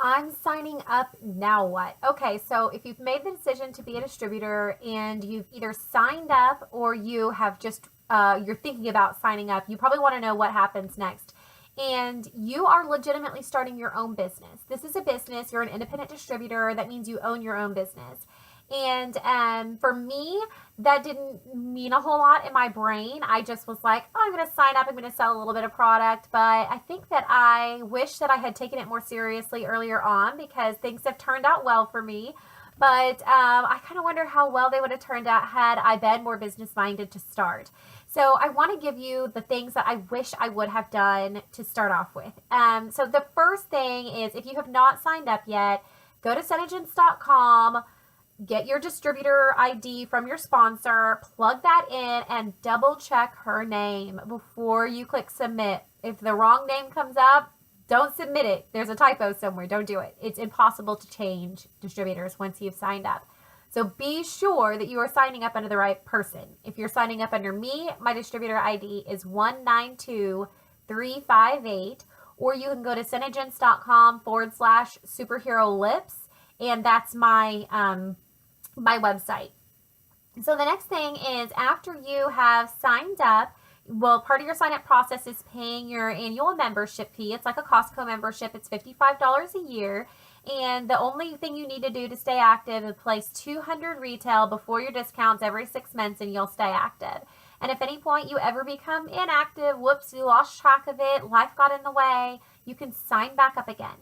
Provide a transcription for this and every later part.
I'm signing up now. What? Okay, so if you've made the decision to be a distributor and you've either signed up or you have just you're thinking about signing up, you probably want to know what happens next. And you are legitimately starting your own business. This is a business. You're an independent distributor. That means you own your own business. And for me, that didn't mean a whole lot in my brain. I just was like, oh, I'm going to sign up. I'm going to sell a little bit of product. But I think that I wish that I had taken it more seriously earlier on because things have turned out well for me. But I kind of wonder how well they would have turned out had I been more business minded to start. So I want to give you the things that I wish I would have done to start off with. So the first thing is if you have not signed up yet, go to Senegence.com, get your distributor ID from your sponsor, plug that in, and double check her name before you click submit. If the wrong name comes up, don't submit it. There's a typo somewhere. Don't do it. It's impossible to change distributors once you've signed up. So be sure that you are signing up under the right person. If you're signing up under me, my distributor ID is 192358, or you can go to Senegence.com/superhero lips, and that's my my website. So the next thing is after you have signed up, well, part of your sign up process is paying your annual membership fee. It's like a Costco membership. It's $55 a year. And the only thing you need to do to stay active is place 200 retail before your discounts every 6 months and you'll stay active. And if at any point you ever become inactive, whoops, you lost track of it, life got in the way, you can sign back up again.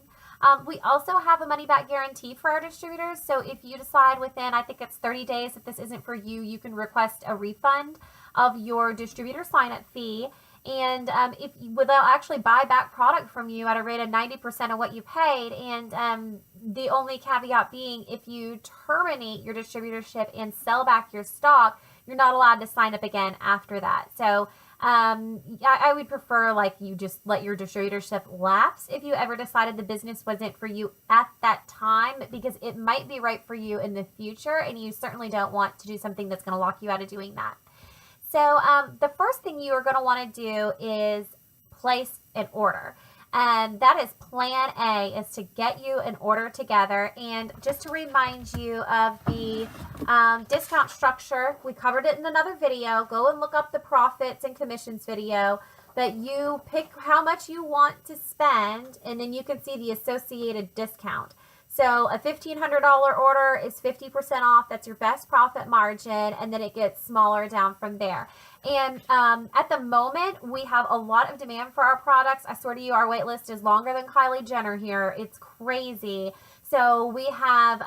We also have a money back guarantee for our distributors. So if you decide within, I think it's 30 days, that this isn't for you, you can request a refund of your distributor sign up fee. And if they'll actually buy back product from you at a rate of 90% of what you paid. And the only caveat being, if you terminate your distributorship and sell back your stock, you're not allowed to sign up again after that. So I would prefer like you just let your distributorship lapse if you ever decided the business wasn't for you at that time, because it might be right for you in the future, and you certainly don't want to do something that's going to lock you out of doing that. So the first thing you are going to want to do is place an order. And that is plan A, is to get you an order together. And just to remind you of the discount structure, we covered it in another video. Go and look up the profits and commissions video. That you pick how much you want to spend, and then you can see the associated discount. So a $1,500 order is 50% off. That's your best profit margin, and then it gets smaller down from there. And at the moment, we have a lot of demand for our products. I swear to you, our wait list is longer than Kylie Jenner here. It's crazy. So we have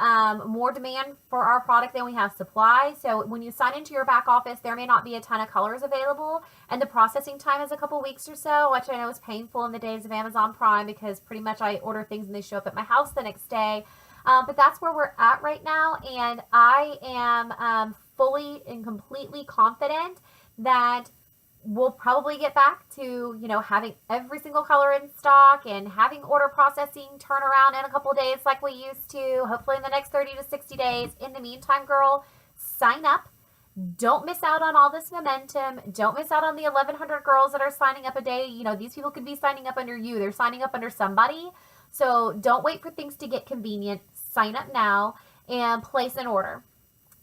more demand for our product than we have supply. So when you sign into your back office, there may not be a ton of colors available, and the processing time is a couple weeks or so, which I know is painful in the days of Amazon Prime, because pretty much I order things and they show up at my house the next day. But that's where we're at right now, and I am fully and completely confident that we'll probably get back to, having every single color in stock and having order processing turn around in a couple of days like we used to, hopefully in the next 30 to 60 days. In the meantime, girl, sign up. Don't miss out on all this momentum. Don't miss out on the 1,100 girls that are signing up a day. These people could be signing up under you. They're signing up under somebody. So don't wait for things to get convenient. Sign up now and place an order.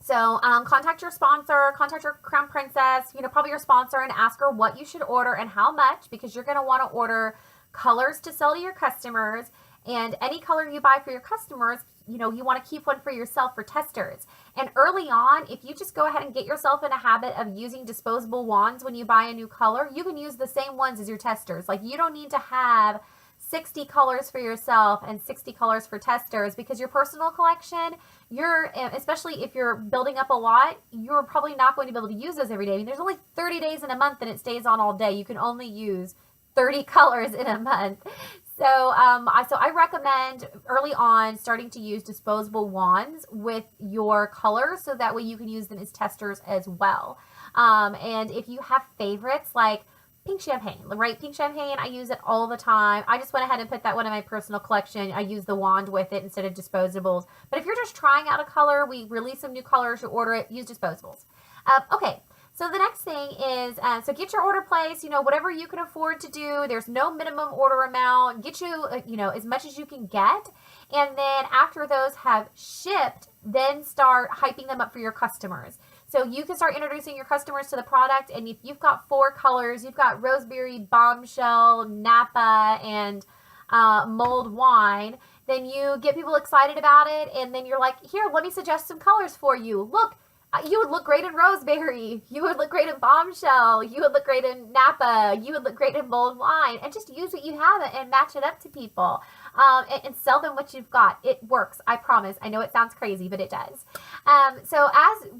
So contact your sponsor, contact your crown princess, probably your sponsor, and ask her what you should order and how much, because you're going to want to order colors to sell to your customers. And any color you buy for your customers, you want to keep one for yourself for testers. And early on, if you just go ahead and get yourself in a habit of using disposable wands when you buy a new color, you can use the same ones as your testers. Like, you don't need to have 60 colors for yourself and 60 colors for testers, because your personal collection, especially if you're building up a lot, you're probably not going to be able to use those every day. I mean, there's only 30 days in a month and it stays on all day. You can only use 30 colors in a month. So I recommend early on starting to use disposable wands with your colors, so that way you can use them as testers as well. And if you have favorites like pink champagne, right? Pink champagne, I use it all the time. I just went ahead and put that one in my personal collection. I use the wand with it instead of disposables. But if you're just trying out a color, we release some new colors, you order it, use disposables. Okay, So the next thing is, so get your order placed, whatever you can afford to do. There's no minimum order amount. Get you, as much as you can get. And then after those have shipped, then start hyping them up for your customers. So you can start introducing your customers to the product. And if you've got 4 colors, you've got Roseberry, Bombshell, Napa, and mulled wine, then you get people excited about it. And then you're like, here, let me suggest some colors for you. Look, you would look great in Roseberry. You would look great in Bombshell. You would look great in Napa. You would look great in mulled wine. And just use what you have and match it up to people. And sell them what you've got. It works. I promise. I know it sounds crazy, but it does. So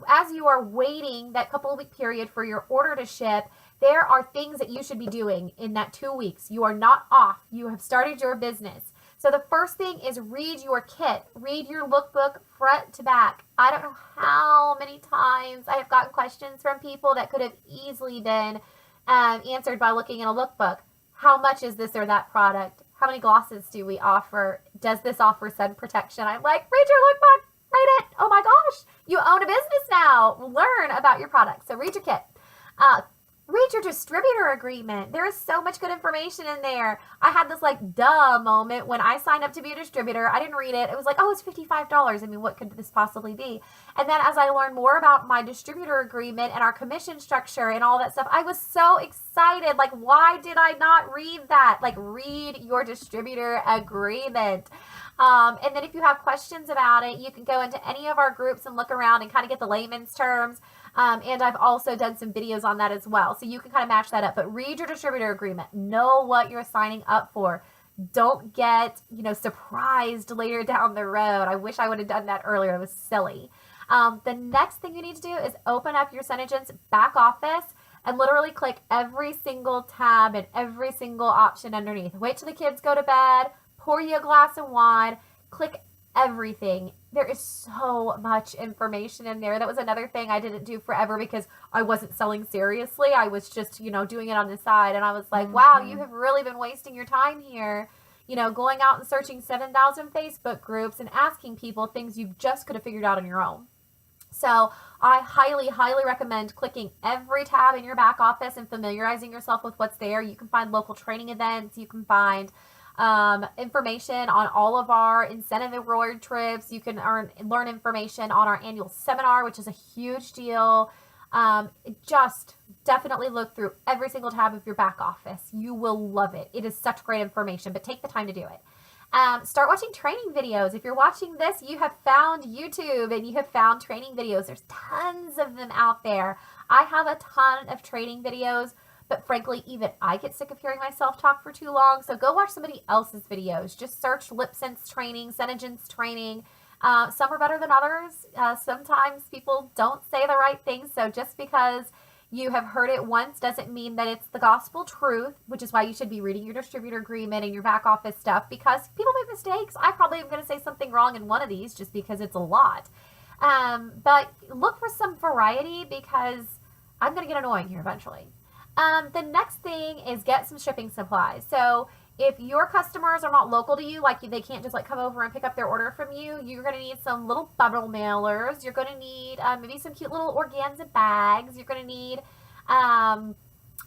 as you are waiting that couple of week period for your order to ship, there are things that you should be doing in that 2 weeks. You are not off. You have started your business. So the first thing is read your kit. Read your lookbook front to back. I don't know how many times I have gotten questions from people that could have easily been answered by looking in a lookbook. How much is this or that product? How many glosses do we offer? Does this offer sun protection? I'm like, read your lookbook. Read it. Oh my gosh. You own a business now. Learn about your product. So read your kit. Read your distributor agreement. There is so much good information in there. I had this duh moment when I signed up to be a distributor. I didn't read it. It was like, oh, it's $55. I mean, what could this possibly be? And then as I learned more about my distributor agreement and our commission structure and all that stuff, I was so excited. Why did I not read that? Read your distributor agreement. And then if you have questions about it, you can go into any of our groups and look around and kind of get the layman's terms. And I've also done some videos on that as well. So you can kind of match that up. But read your distributor agreement. Know what you're signing up for. Don't get, surprised later down the road. I wish I would have done that earlier. It was silly. The next thing you need to do is open up your SeneGence back office and literally click every single tab and every single option underneath. Wait till the kids go to bed. Pour you a glass of wine. Click everything. There is so much information in there. That was another thing I didn't do forever because I wasn't selling seriously. I was just, doing it on the side. And I was like, wow, you have really been wasting your time here, going out and searching 7,000 Facebook groups and asking people things you just could have figured out on your own. So I highly, highly recommend clicking every tab in your back office and familiarizing yourself with what's there. You can find local training events. You can find information on all of our incentive reward trips. You can learn information on our annual seminar, which is a huge deal. Just definitely look through every single tab of your back office. You will love it. It is such great information, but take the time to do it. Start watching training videos. If you're watching this, you have found YouTube and you have found training videos. There's tons of them out there. I have a ton of training videos. But frankly, even I get sick of hearing myself talk for too long. So go watch somebody else's videos. Just search LipSense training, SeneGence training. Some are better than others. Sometimes people don't say the right things. So just because you have heard it once doesn't mean that it's the gospel truth, which is why you should be reading your distributor agreement and your back office stuff, because people make mistakes. I probably am going to say something wrong in one of these just because it's a lot. But look for some variety because I'm going to get annoying here eventually. The next thing is get some shipping supplies. So if your customers are not local to you, they can't just come over and pick up their order from you, you're going to need some little bubble mailers. You're going to need maybe some cute little organza bags. You're going to need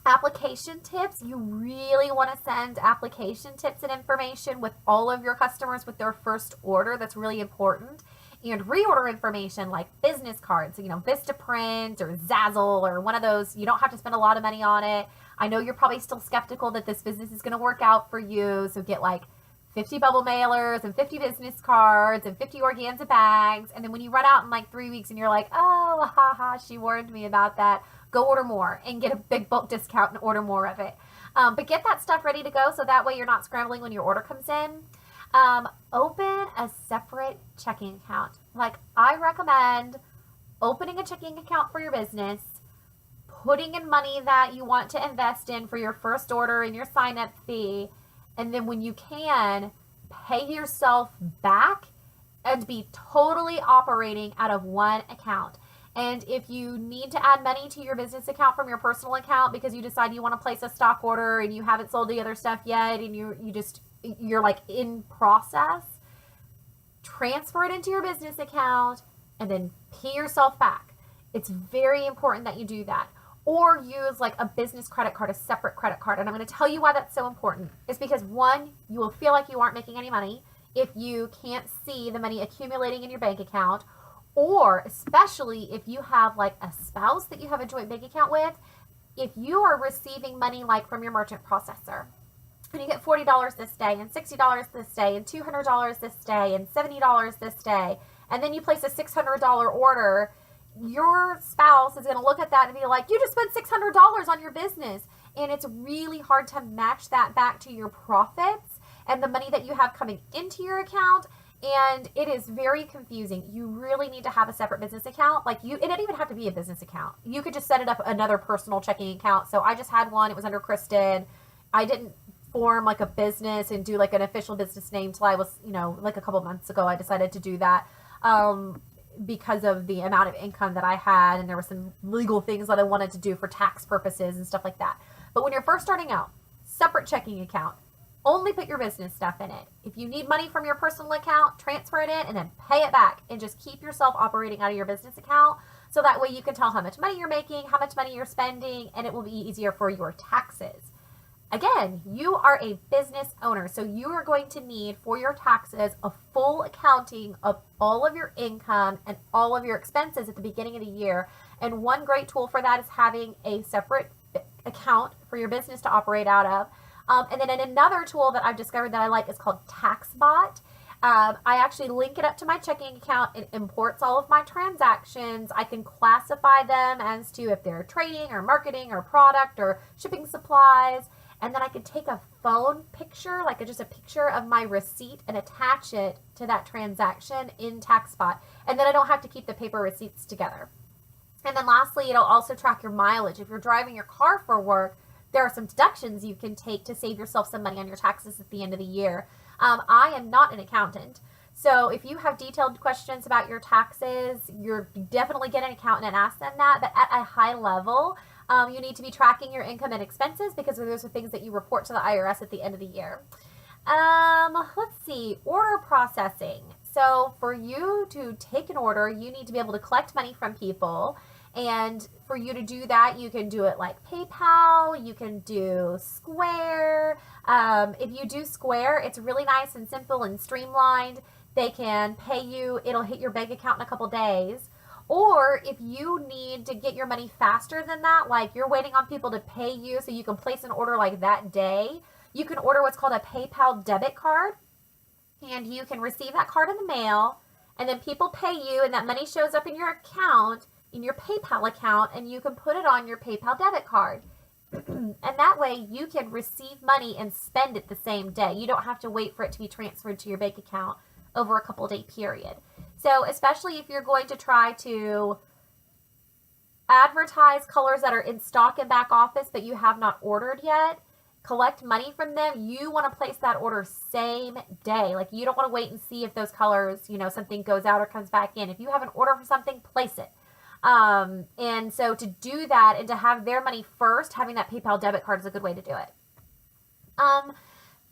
application tips. You really want to send application tips and information with all of your customers with their first order. That's really important. And reorder information like business cards, Vistaprint or Zazzle or one of those. You don't have to spend a lot of money on it. I know you're probably still skeptical that this business is going to work out for you. So get 50 bubble mailers and 50 business cards and 50 organza bags. And then when you run out in 3 weeks and you're like, oh, haha, she warned me about that, go order more and get a big bulk discount and order more of it. But get that stuff ready to go so that way you're not scrambling when your order comes in. Open a separate checking account. I recommend opening a checking account for your business, putting in money that you want to invest in for your first order and your sign-up fee, and then when you can, pay yourself back and be totally operating out of one account. And if you need to add money to your business account from your personal account because you decide you want to place a stock order and you haven't sold the other stuff yet and you're in process, transfer it into your business account and then pay yourself back. It's very important that you do that. or use like a business credit card, a separate credit card. And I'm going to tell you why that's so important. It's because one, you will feel like you aren't making any money if you can't see the money accumulating in your bank account, or especially if you have like a spouse that you have a joint bank account with, if you are receiving money like from your merchant processor and you get $40 this day and $60 this day and $200 this day and $70 this day, and then you place a $600 order, your spouse is going to look at that and be like, you just spent $600 on your business. And it's really hard to match that back to your profits and the money that you have coming into your account. And it is very confusing. You really need to have a separate business account. Like it didn't even have to be a business account. You could just set it up another personal checking account. So I just had one. It was under Kristen. I didn't form like a business and do like an official business name till I was, like a couple months ago, I decided to do that. Because of the amount of income that I had, and there were some legal things that I wanted to do for tax purposes and stuff like that. But when you're first starting out, separate checking account, only put your business stuff in it. If you need money from your personal account, transfer it in and then pay it back, and just keep yourself operating out of your business account. So that way you can tell how much money you're making, how much money you're spending, and it will be easier for your taxes. Again, you are a business owner, so you are going to need for your taxes a full accounting of all of your income and all of your expenses at the beginning of the year. And one great tool for that is having a separate account for your business to operate out of. And then another tool that I've discovered that I like is called TaxBot. I actually link it up to my checking account. It imports all of my transactions. I can classify them as to if they're trading or marketing or product or shipping supplies. And then I could take a phone picture, like just a picture of my receipt, and attach it to that transaction in TaxBot. And then I don't have to keep the paper receipts together. And then lastly, it'll also track your mileage. If you're driving your car for work, there are some deductions you can take to save yourself some money on your taxes at the end of the year. I am not an accountant. So if you have detailed questions about your taxes, you're definitely get an accountant and ask them that. But at a high level, you need to be tracking your income and expenses because those are things that you report to the IRS at the end of the year. Let's see, order processing. So for you to take an order, you need to be able to collect money from people. And for you to do that, you can do it like PayPal, you can do Square. If you do Square, it's really nice and simple and streamlined. They can pay you, it'll hit your bank account in a couple days. Or if you need to get your money faster than that, like you're waiting on people to pay you so you can place an order like that day, you can order what's called a PayPal debit card, and you can receive that card in the mail, and then people pay you, and that money shows up in your account, in your PayPal account, and you can put it on your PayPal debit card. And that way you can receive money and spend it the same day. You don't have to wait for it to be transferred to your bank account over a couple day period. So especially if you're going to try to advertise colors that are in stock in back office but you have not ordered yet, collect money from them, you want to place that order same day. Like you don't want to wait and see if those colors, something goes out or comes back in. If you have an order for something, place it. And so to do that and to have their money first, having that PayPal debit card is a good way to do it.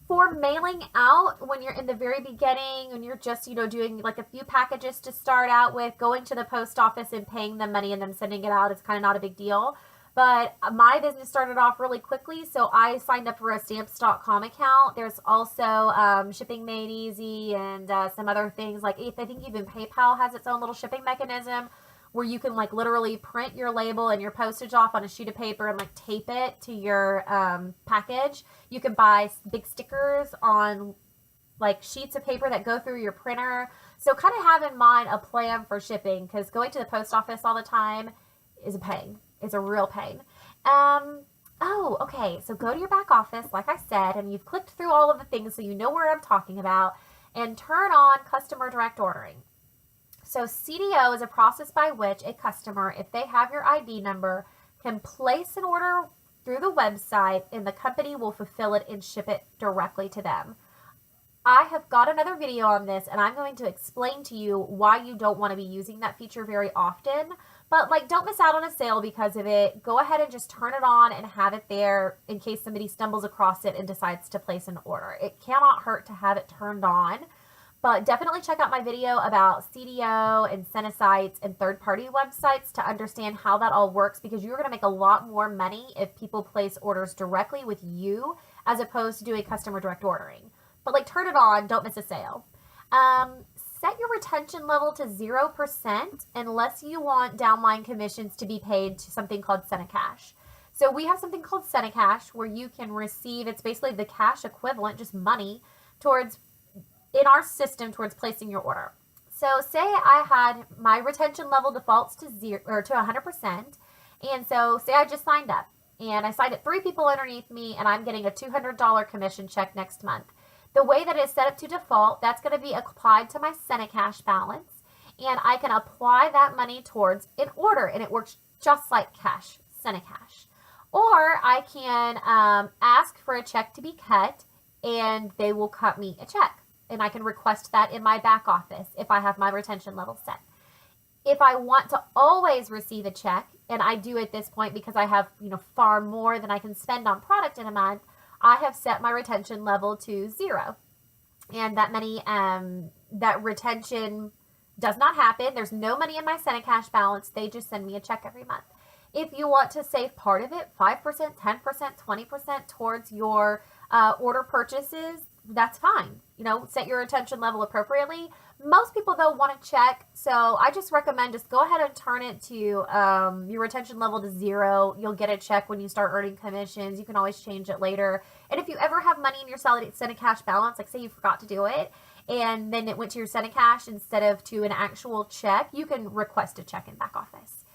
For mailing out, when you're in the very beginning, when you're just, doing like a few packages to start out with, going to the post office and paying them money and then sending it out is kind of not a big deal. But my business started off really quickly, so I signed up for a Stamps.com account. There's also Shipping Made Easy and some other things. Like I think even PayPal has its own little shipping mechanism where you can like literally print your label and your postage off on a sheet of paper and like tape it to your package. You can buy big stickers on like sheets of paper that go through your printer. So kind of have in mind a plan for shipping, because going to the post office all the time is a pain. It's a real pain. Okay. So go to your back office, like I said, and you've clicked through all of the things so you know where I'm talking about, and turn on customer direct ordering. So CDO is a process by which a customer, if they have your ID number, can place an order through the website and the company will fulfill it and ship it directly to them. I have got another video on this, and I'm going to explain to you why you don't want to be using that feature very often. But don't miss out on a sale because of it. Go ahead and just turn it on and have it there in case somebody stumbles across it and decides to place an order. It cannot hurt to have it turned on. But definitely check out my video about CDO and Senesites and third-party websites to understand how that all works, because you're going to make a lot more money if people place orders directly with you as opposed to doing customer direct ordering. But like, turn it on, don't miss a sale. Set your retention level to 0% unless you want downline commissions to be paid to something called Cash. So we have something called Cash where you can receive, it's basically the cash equivalent, just money, towards, in our system, towards placing your order. So say I had my retention level defaults to 100%. And so say I just signed up and I signed up 3 people underneath me and I'm getting a $200 commission check next month. The way that it's set up to default, that's going to be applied to my Cash balance, and I can apply that money towards an order, and it works just like cash, Cash. Or I can ask for a check to be cut, and they will cut me a check, and I can request that in my back office if I have my retention level set. If I want to always receive a check, and I do at this point because I have, far more than I can spend on product in a month, I have set my retention level to 0. And that money, that retention does not happen. There's no money in my Cash balance. They just send me a check every month. If you want to save part of it, 5%, 10%, 20% towards your order purchases, that's fine. Set your retention level appropriately. Most people, though, want to check. So I just recommend just go ahead and turn it to your retention level to 0. You'll get a check when you start earning commissions. You can always change it later. And if you ever have money in your Cash balance, like say you forgot to do it, and then it went to your Cash instead of to an actual check, you can request a check in back office.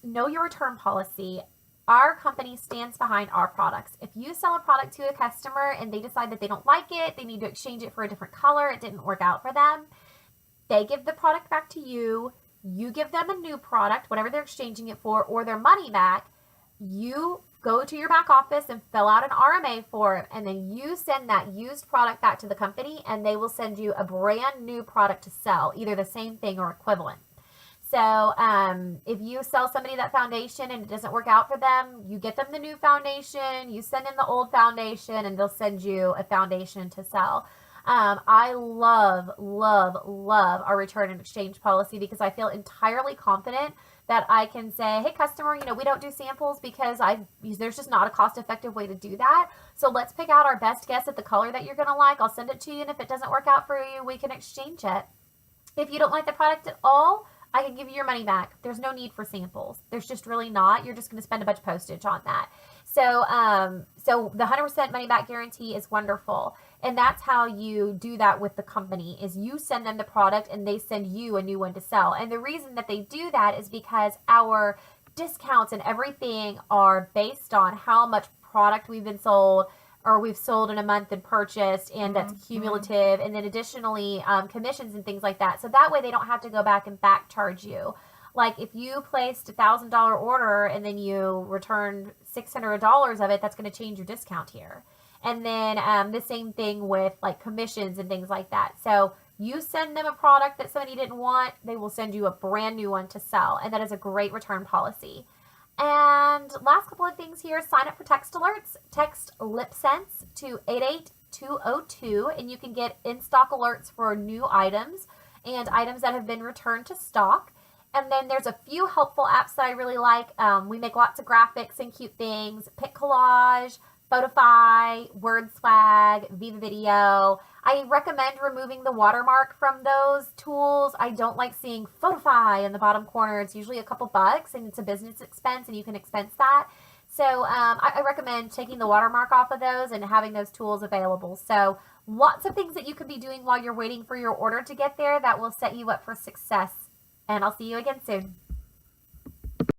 Know your return policy. Our company stands behind our products. If you sell a product to a customer and they decide that they don't like it, they need to exchange it for a different color, it didn't work out for them, they give the product back to you, you give them a new product, whatever they're exchanging it for, or their money back, you go to your back office and fill out an RMA form, and then you send that used product back to the company, and they will send you a brand new product to sell, either the same thing or equivalent. So if you sell somebody that foundation and it doesn't work out for them, you get them the new foundation, you send in the old foundation, and they'll send you a foundation to sell. I love, love, love our return and exchange policy because I feel entirely confident that I can say, hey, customer, we don't do samples because there's just not a cost-effective way to do that. So let's pick out our best guess at the color that you're going to like. I'll send it to you, and if it doesn't work out for you, we can exchange it. If you don't like the product at all, I can give you your money back. There's no need for samples. There's just really not. You're just going to spend a bunch of postage on that. So, so the 100% money back guarantee is wonderful. And that's how you do that with the company, is you send them the product and they send you a new one to sell. And the reason that they do that is because our discounts and everything are based on how much product we've been sold, or we've sold in a month and purchased, and that's cumulative, and then additionally commissions and things like that. So that way they don't have to go back and back charge you. Like if you placed a $1,000 order and then you returned $600 of it, that's going to change your discount here. And then the same thing with like commissions and things like that. So you send them a product that somebody didn't want, they will send you a brand new one to sell. And that is a great return policy. And last couple of things here, sign up for text alerts. Text LipSense to 88202, and you can get in-stock alerts for new items and items that have been returned to stock. And then there's a few helpful apps that I really like. We make lots of graphics and cute things. PicCollage, Photify, WordSwag, Viva Video. I recommend removing the watermark from those tools. I don't like seeing Photify in the bottom corner. It's usually a couple bucks and it's a business expense and you can expense that. So I recommend taking the watermark off of those and having those tools available. So lots of things that you could be doing while you're waiting for your order to get there that will set you up for success. And I'll see you again soon.